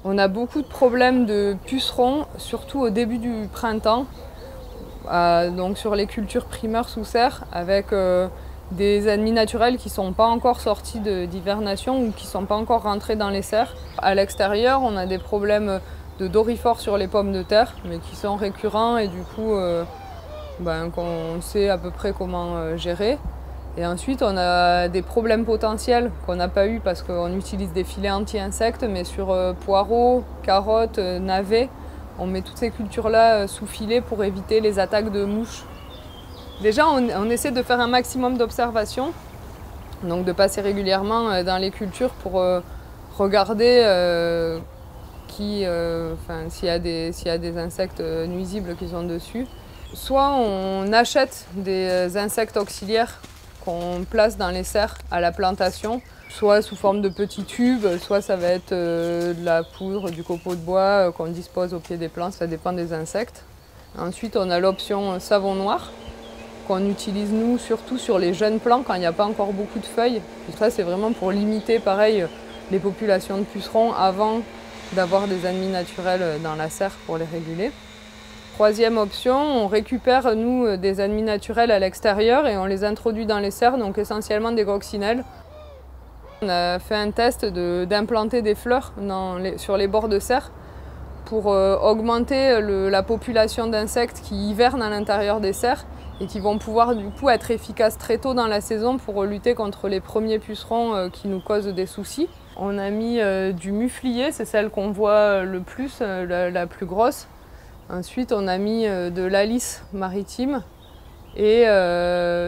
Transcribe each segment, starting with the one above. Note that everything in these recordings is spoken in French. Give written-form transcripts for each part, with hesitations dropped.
On a beaucoup de problèmes de pucerons, surtout au début du printemps, donc sur les cultures primeurs sous serre, avec des ennemis naturels qui ne sont pas encore sortis d'hivernation ou qui ne sont pas encore rentrés dans les serres. À l'extérieur, on a des problèmes de doryphores sur les pommes de terre, mais qui sont récurrents et du coup, qu'on sait à peu près comment gérer. Et ensuite, on a des problèmes potentiels qu'on n'a pas eu parce qu'on utilise des filets anti-insectes, mais sur poireaux, carottes, navets, on met toutes ces cultures-là sous filet pour éviter les attaques de mouches. Déjà, on essaie de faire un maximum d'observations, donc de passer régulièrement dans les cultures pour regarder s'il y a des insectes nuisibles qui sont dessus. Soit on achète des insectes auxiliaires qu'on place dans les serres à la plantation, soit sous forme de petits tubes, soit ça va être de la poudre, du copeau de bois qu'on dispose au pied des plants, ça dépend des insectes. Ensuite, on a l'option savon noir, qu'on utilise nous surtout sur les jeunes plants quand il n'y a pas encore beaucoup de feuilles. Et ça, c'est vraiment pour limiter, pareil, les populations de pucerons avant d'avoir des ennemis naturels dans la serre pour les réguler. Troisième option, on récupère nous des ennemis naturels à l'extérieur et on les introduit dans les serres, donc essentiellement des coccinelles. On a fait un test d'implanter des fleurs sur les bords de serre pour augmenter la population d'insectes qui hivernent à l'intérieur des serres et qui vont pouvoir du coup être efficaces très tôt dans la saison pour lutter contre les premiers pucerons qui nous causent des soucis. On a mis du muflier, c'est celle qu'on voit le plus, la plus grosse. Ensuite, on a mis de l'alice maritime et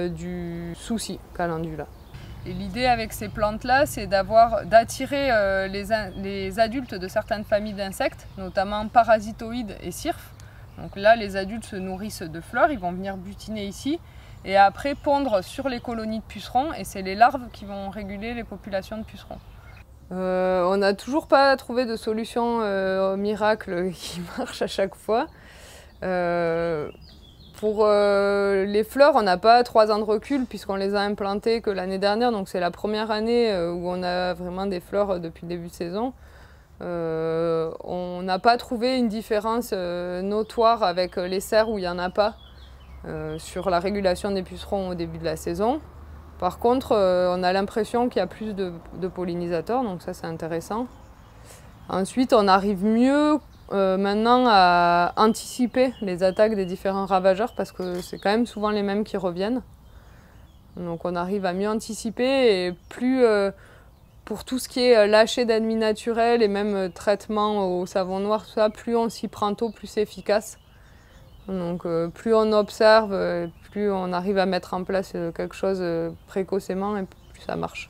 du souci calendula. Et l'idée avec ces plantes-là, c'est d'attirer les adultes de certaines familles d'insectes, notamment parasitoïdes et cirphes. Donc là, les adultes se nourrissent de fleurs, ils vont venir butiner ici et après pondre sur les colonies de pucerons, et c'est les larves qui vont réguler les populations de pucerons. On n'a toujours pas trouvé de solution miracle qui marche à chaque fois. Pour les fleurs, on n'a pas 3 ans de recul puisqu'on les a implantées que l'année dernière, donc c'est la première année où on a vraiment des fleurs depuis le début de saison. On n'a pas trouvé une différence notoire avec les serres où il n'y en a pas sur la régulation des pucerons au début de la saison. Par contre, on a l'impression qu'il y a plus de pollinisateurs, donc ça c'est intéressant. Ensuite, on arrive mieux maintenant à anticiper les attaques des différents ravageurs parce que c'est quand même souvent les mêmes qui reviennent. Donc on arrive à mieux anticiper et plus pour tout ce qui est lâcher d'ennemis naturels et même traitement au savon noir, tout ça, plus on s'y prend tôt, plus c'est efficace. Donc plus on observe, plus on arrive à mettre en place quelque chose précocement et plus ça marche.